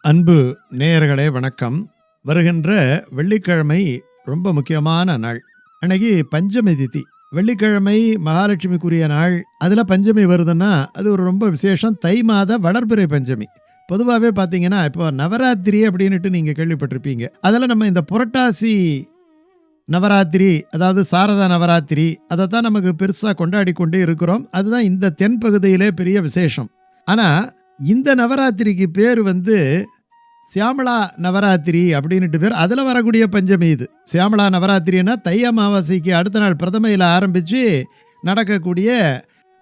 அன்பு நேயர்களே வணக்கம். வருகின்ற வெள்ளிக்கிழமை ரொம்ப முக்கியமான நாள். அன்னைக்கு பஞ்சமி திதி. வெள்ளிக்கிழமை மகாலட்சுமிக்குரிய நாள். அதில் பஞ்சமி வருதுன்னா அது ஒரு ரொம்ப விசேஷம். தை மாத வளர்பிறை பஞ்சமி. பொதுவாகவே பார்த்தீங்கன்னா இப்போ நவராத்திரி அப்படின்ட்டு நீங்கள் கேள்விப்பட்டிருப்பீங்க. அதில் நம்ம இந்த புரட்டாசி நவராத்திரி, அதாவது சாரதா நவராத்திரி, அதை தான் நமக்கு பெருசாக கொண்டாடி கொண்டே இருக்கிறோம். அதுதான் இந்த தென் பகுதியிலே பெரிய விசேஷம். ஆனால் இந்த நவராத்திரிக்கு பேர் சியாமளா நவராத்திரி அப்படின்ட்டு பேர். அதில் வரக்கூடிய பஞ்சமி இது. சியாமளா நவராத்திரின்னா தை அமாவாசைக்கு அடுத்த நாள் பிரதமையில் ஆரம்பித்து நடக்கக்கூடிய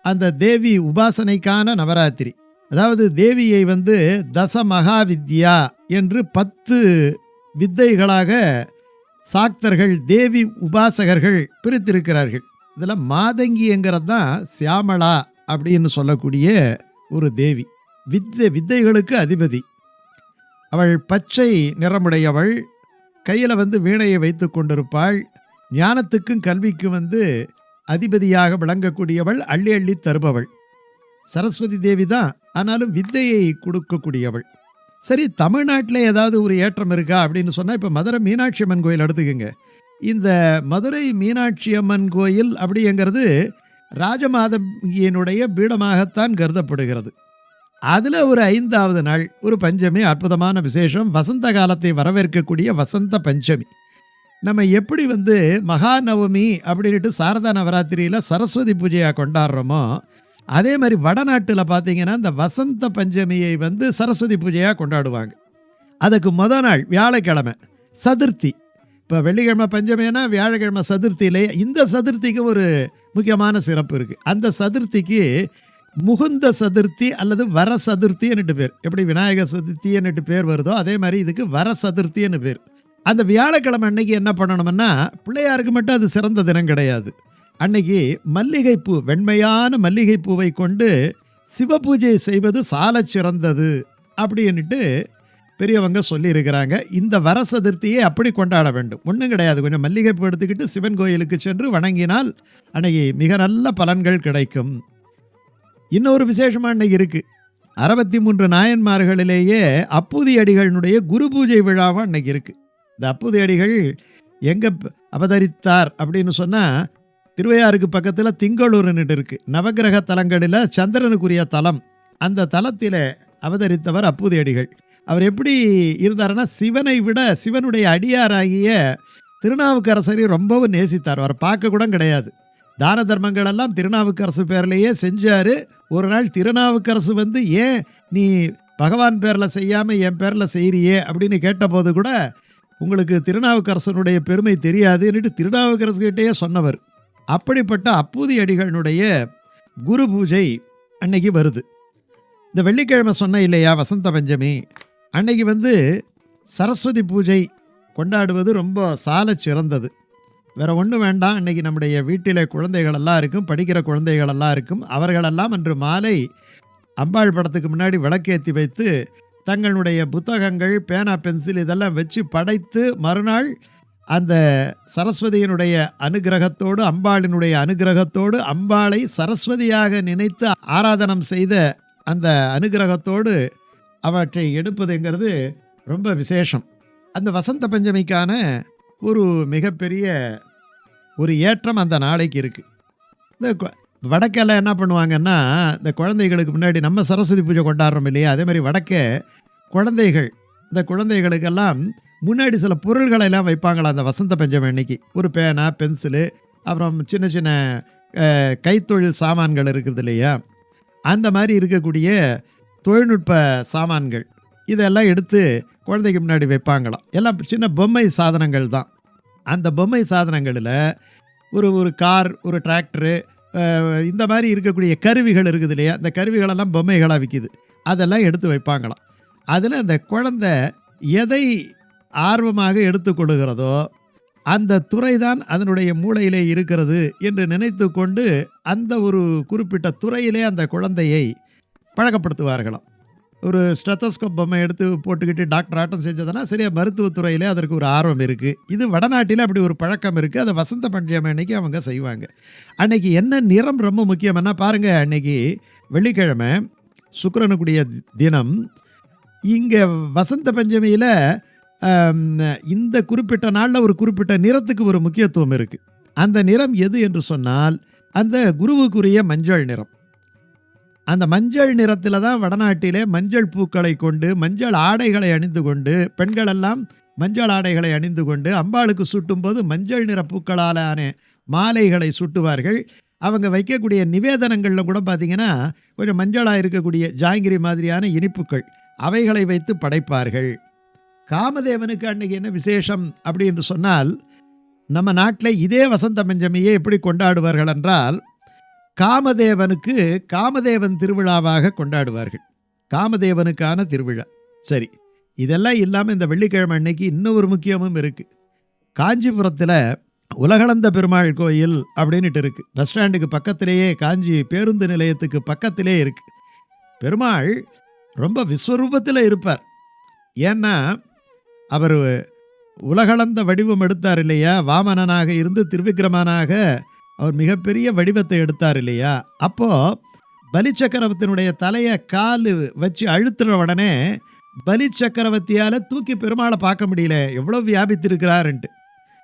அந்த தேவி உபாசனைக்கான நவராத்திரி. அதாவது தேவியை தச மகாவித்யா என்று 10 வித்தைகளாக சாக்தர்கள், தேவி உபாசகர்கள் பிரித்திருக்கிறார்கள். இதில் மாதங்கிங்கிறது தான் சியாமளா அப்படின்னு சொல்லக்கூடிய ஒரு தேவி. வித்தைகளுக்கு அதிபதி. அவள் பச்சை நிறமுடையவள். கையில் வீணையை வைத்து கொண்டிருப்பாள். ஞானத்துக்கும் கல்விக்கும் அதிபதியாக விளங்கக்கூடியவள். அள்ளி அள்ளி தருபவள் சரஸ்வதி தேவி தான். ஆனாலும் வித்தையை கொடுக்கக்கூடியவள். சரி, தமிழ்நாட்டில் ஏதாவது ஒரு ஏற்றம் இருக்கா அப்படின்னு சொன்னால், இப்போ மதுரை மீனாட்சி அம்மன் கோயில் எடுத்துக்கோங்க. இந்த மதுரை மீனாட்சி அம்மன் கோயில் அப்படிங்கிறது ராஜமாதங்கியினுடைய பீடமாகத்தான் கருதப்படுகிறது. அதில் ஒரு 5வது நாள் ஒரு பஞ்சமி, அற்புதமான விசேஷம். வசந்த காலத்தை வரவேற்கக்கூடிய வசந்த பஞ்சமி. நம்ம எப்படி மகாநவமி அப்படின்ட்டு சாரதா நவராத்திரியில் சரஸ்வதி பூஜையாக கொண்டாடுறோமோ, அதே மாதிரி வடநாட்டில் பார்த்தீங்கன்னா இந்த வசந்த பஞ்சமியை சரஸ்வதி பூஜையாக கொண்டாடுவாங்க. அதுக்கு முதல் நாள் வியாழக்கிழமை சதுர்த்தி. இப்போ வெள்ளிக்கிழமை பஞ்சமினா வியாழக்கிழமை சதுர்த்தியிலே. இந்த சதுர்த்திக்கு ஒரு முக்கியமான சிறப்பு இருக்குது. அந்த சதுர்த்திக்கு முகுந்த சதுர்த்தி அல்லது வர சதுர்த்தின்னு பேர். எப்படி விநாயகர் சதுர்த்தின்னுட்டு பேர் வருதோ அதே மாதிரி இதுக்கு வர சதுர்த்தின்னு பேர். அந்த வியாழக்கிழமை அன்னைக்கு என்ன பண்ணணும்னா, பிள்ளையாருக்கு மட்டும் அது சிறந்த தினம் கிடையாது. அன்னைக்கு மல்லிகைப்பூ, வெண்மையான மல்லிகைப்பூவை கொண்டு சிவபூஜை செய்வது சால சிறந்தது அப்படின்ட்டு பெரியவங்க சொல்லியிருக்கிறாங்க. இந்த வர சதுர்த்தியை அப்படி கொண்டாட வேண்டும். ஒன்றும் கிடையாது, கொஞ்சம் மல்லிகைப்பூ எடுத்துக்கிட்டு சிவன் கோயிலுக்கு சென்று வணங்கினால் அன்னைக்கு மிக நல்ல பலன்கள் கிடைக்கும். இன்னொரு விசேஷமாக அன்னைக்கு இருக்குது. 63 நாயன்மார்களிலேயே அப்பூதி அடிகளினுடைய குரு பூஜை விழாவும் அன்னைக்கு இருக்குது. இந்த அப்பூதி அடிகள் எங்கே அவதரித்தார் அப்படின்னு சொன்னால், திருவையாறுக்கு பக்கத்தில் திங்களூர்னுட்டு இருக்குது. நவகிரக தலங்களில் சந்திரனுக்குரிய தலம். அந்த தலத்தில் அவதரித்தவர் அப்பூதி அடிகள். அவர் எப்படி இருந்தாருன்னா, சிவனை விட சிவனுடைய அடியாராகிய திருநாவுக்கரசரை ரொம்பவும் நேசித்தார். அவரை பார்க்க கூட கிடையாது. தான தர்மங்கள் எல்லாம் திருநாவுக்கரசு பேர்லேயே செஞ்சார். ஒரு நாள் திருநாவுக்கரசு ஏன் நீ பகவான் பேரில் செய்யாமல் என் பேரில் செய்கிறியே அப்படின்னு கேட்டபோது கூட, உங்களுக்கு திருநாவுக்கரசனுடைய பெருமை தெரியாதுன்னுட்டு திருநாவுக்கரசுகிட்டேயே சொன்னவர். அப்படிப்பட்ட அப்பூதி அடிகளினுடைய குரு பூஜை அன்னைக்கு வருது. இந்த வெள்ளிக்கிழமை சொன்ன இல்லையா வசந்த பஞ்சமி, அன்னைக்கு சரஸ்வதி பூஜை கொண்டாடுவது ரொம்ப சால சிறந்தது. வேறு ஒன்றும் வேண்டாம். அன்றைக்கி நம்முடைய வீட்டில் குழந்தைகளெல்லாம் இருக்கும், படிக்கிற குழந்தைகளெல்லாம் இருக்கும். அவர்களெல்லாம் அன்று மாலை அம்பாள் படத்துக்கு முன்னாடி விளக்கேற்றி வைத்து தங்களுடைய புத்தகங்கள், பேனா, பென்சில் இதெல்லாம் வச்சு படைத்து மறுநாள் அந்த சரஸ்வதியினுடைய அனுகிரகத்தோடு, அம்பாளினுடைய அனுகிரகத்தோடு, அம்பாளை சரஸ்வதியாக நினைத்து ஆராதனம் செய்த அந்த அனுகிரகத்தோடு அவற்றை எடுப்பதுங்கிறது ரொம்ப விசேஷம். அந்த வசந்த பஞ்சமிக்கான ஒரு மிகப்பெரிய ஒரு ஏற்றம் அந்த நாளைக்கு இருக்குது. இந்த வடக்கெல்லாம் என்ன பண்ணுவாங்கன்னா, இந்த குழந்தைகளுக்கு முன்னாடி நம்ம சரஸ்வதி பூஜை கொண்டாடுறோம் இல்லையா, அதே மாதிரி வடக்கே குழந்தைகள், இந்த குழந்தைகளுக்கெல்லாம் முன்னாடி சில பொருள்களெல்லாம் வைப்பாங்களா அந்த வசந்த பஞ்சமி அன்னைக்கு. ஒரு பேனா, பென்சிலு, அப்புறம் சின்ன சின்ன கைத்தொழில் சாமான்கள் இருக்குது இல்லையா, அந்த மாதிரி இருக்கக்கூடிய தொழில்நுட்ப சாமான்கள் இதெல்லாம் எடுத்து குழந்தைக்கு முன்னாடி வைப்பாங்களாம். எல்லாம் சின்ன பொம்மை சாதனங்கள் தான். அந்த பொம்மை சாதனங்களில் ஒரு கார், ஒரு டிராக்டரு, இந்த மாதிரி இருக்கக்கூடிய கருவிகள் இருக்குது இல்லையா, அந்த கருவிகளெல்லாம் பொம்மைகளாக விற்கிது. அதெல்லாம் எடுத்து வைப்பாங்களாம். அதில் அந்த குழந்தை எதை ஆர்வமாக எடுத்துக்கொள்கிறதோ அந்த துறை தான் அதனுடைய மூளையிலே இருக்கிறது என்று நினைத்து கொண்டு அந்த ஒரு குறிப்பிட்ட துறையிலே அந்த குழந்தையை பழக்கப்படுத்துவார்களாம். ஒரு ஸ்டெத்தஸ்கோப் பொம்மை எடுத்து போட்டுக்கிட்டு டாக்டர் ஆட்டம் செஞ்சதுன்னா சரியாக மருத்துவத்துறையிலே அதற்கு ஒரு ஆர்வம் இருக்குது. இது வடநாட்டில் அப்படி ஒரு பழக்கம் இருக்குது. அதை வசந்த பஞ்சமி அன்னைக்கு அவங்க செய்வாங்க. அன்னைக்கு என்ன நிறம் ரொம்ப முக்கியம்னா பாருங்கள், அன்னைக்கு வெள்ளிக்கிழமை சுக்கிரனுக்குரிய தினம். இங்க வசந்த பஞ்சமியில அம் இந்த குறிப்பிட்ட நாள்ல ஒரு குறிப்பிட்ட நிறத்துக்கு ஒரு முக்கியத்துவம் இருக்கு. அந்த நிறம் எது என்று சொன்னால், அந்த குருவுக்குரிய மஞ்சள் நிறம். அந்த மஞ்சள் நிறத்தில தான் வடநாட்டிலே மஞ்சள் பூக்களை கொண்டு, மஞ்சள் ஆடைகளை அணிந்து கொண்டு, பெண்கள் எல்லாம் மஞ்சள் ஆடைகளை அணிந்து கொண்டு, அம்பாளுக்கு சூட்டும்போது மஞ்சள் நிற பூக்களாலான மாலைகளை சூட்டுவார்கள். அவங்க வைக்கக்கூடிய நிவேதனங்கள்ல கூட பார்த்தீங்கன்னா, கொஞ்சம் மஞ்சளா இருக்கக்கூடிய ஜாங்கிரி மாதிரியான இனிப்புக்கள், அவைகளை வைத்து படைப்பார்கள். காமதேவனுக்கு அன்னைக்கு என்ன விசேஷம் அப்படி என்று சொன்னால், நம்ம நாட்டில இதே வசந்த பஞ்சமியை எப்படி கொண்டாடுவார்கள் என்றால், காமதேவனுக்கு காமதேவன் திருவிழாவாக கொண்டாடுவார்கள். காமதேவனுக்கான திருவிழா. சரி, இதெல்லாம் இல்லாம இந்த வெள்ளிக்கிழமை அன்னைக்கு இன்னும் ஒரு முக்கியமும் இருக்கு. காஞ்சிபுரத்தில உலகளந்த பெருமாள் கோயில் அப்படின்னுட்டு இருக்கு. பஸ் ஸ்டாண்டுக்கு பக்கத்திலேயே, காஞ்சி பேருந்து நிலையத்துக்கு பக்கத்திலே இருக்கு. பெருமாள் ரொம்ப விஸ்வரூபத்தில் இருப்பார். ஏன்னா அவர் உலகளந்த வடிவம் எடுத்தார் இல்லையா, வாமனனாக இருந்து திருவிக்கிரமனாக அவர் மிகப்பெரிய வடிவத்தை எடுத்தார் இல்லையா. அப்போ பலி சக்கரவர்த்தியினுடைய தலையை கால் வச்சு அழுத்துற உடனே பலி சக்கரவர்த்தியால் தூக்கி பெருமாளை பார்க்க முடியல, எவ்வளோ வியாபித்திருக்கிறாருன்ட்டு.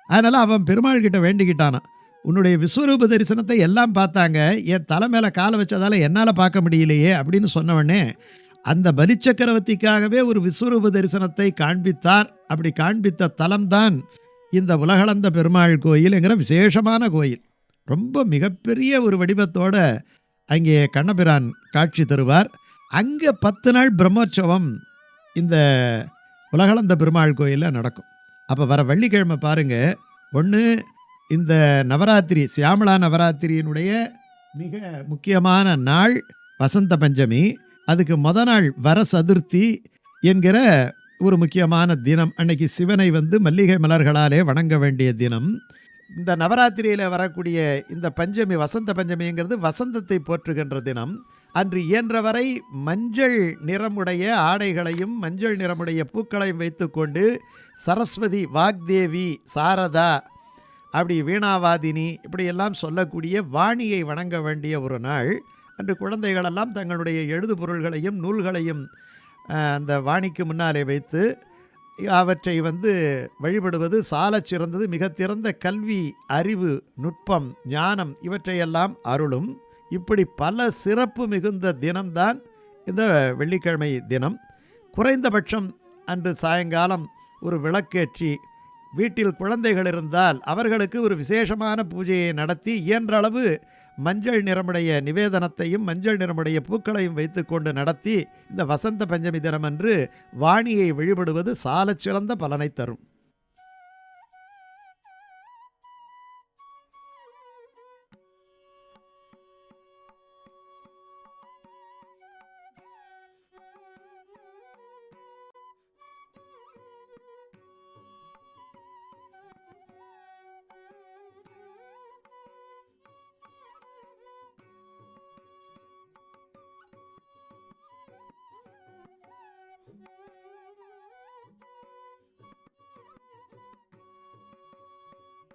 அதனால் அவன் பெருமாள் கிட்ட வேண்டிக்கிட்டானான், உன்னுடைய விஸ்வரூப தரிசனத்தை எல்லாம் பார்த்தாங்க, என் தலை மேலே காலை வச்சதால் என்னால் பார்க்க முடியலையே அப்படின்னு சொன்னவொடனே அந்த பலி சக்கரவர்த்திக்காகவே ஒரு விஸ்வரூப தரிசனத்தை காண்பித்தார். அப்படி காண்பித்த தலம்தான் இந்த உலகளந்த பெருமாள் கோயில்ங்கிற விசேஷமான கோயில். ரொம்ப மிகப்பெரிய ஒரு வடிவத்தோட அங்கே கண்ணபிரான் காட்சி தருவார். அங்கே 10 நாள் பிரம்மோற்சவம் இந்த உலகளந்த பெருமாள் கோயிலில் நடக்கும். அப்போ வர வெள்ளிக்கிழமை பாருங்க, ஒன்று இந்த நவராத்திரி, சியாமளா நவராத்திரியினுடைய மிக முக்கியமான நாள் வசந்த பஞ்சமி. அதுக்கு நாள் வர சதுர்த்தி என்கிற ஒரு முக்கியமான தினம். அன்னைக்கு சிவனை மல்லிகை மலர்களாலே வணங்க வேண்டிய தினம். இந்த நவராத்திரியில் வரக்கூடிய இந்த பஞ்சமி, வசந்த பஞ்சமிங்கிறது வசந்தத்தை போற்றுகின்ற தினம். அன்று இயன்றவரை மஞ்சள் நிறமுடைய ஆடைகளையும் மஞ்சள் நிறமுடைய பூக்களையும் வைத்துக்கொண்டு சரஸ்வதி, வாக்தேவி, சாரதா, அப்படி வீணாவாதினி இப்படியெல்லாம் சொல்லக்கூடிய வாணியை வணங்க வேண்டிய ஒரு நாள். அன்று குழந்தைகளெல்லாம் தங்களுடைய எழுது பொருள்களையும் நூல்களையும் அந்த வாணிக்கு முன்னாலே வைத்து அவற்றை வழிபடுவது சாலச் சிறந்தது. மிக திறந்த கல்வி, அறிவு, நுட்பம், ஞானம் இவற்றையெல்லாம் அருளும். இப்படி பல சிறப்பு மிகுந்த தினம்தான் இந்த வெள்ளிக்கிழமை தினம். குறைந்தபட்சம் அன்று சாயங்காலம் ஒரு விளக்கேற்றி, வீட்டில் குழந்தைகள் இருந்தால் அவர்களுக்கு ஒரு விசேஷமான பூஜையை நடத்தி, இயன்ற அளவு மஞ்சள் நிறமுடைய நிவேதனத்தையும் மஞ்சள் நிறமுடைய பூக்களையும் வைத்துக்கொண்டு நடத்தி இந்த வசந்த பஞ்சமி தினமன்று வாணியை வழிபடுவது சாலச்சிறந்த பலனை தரும்.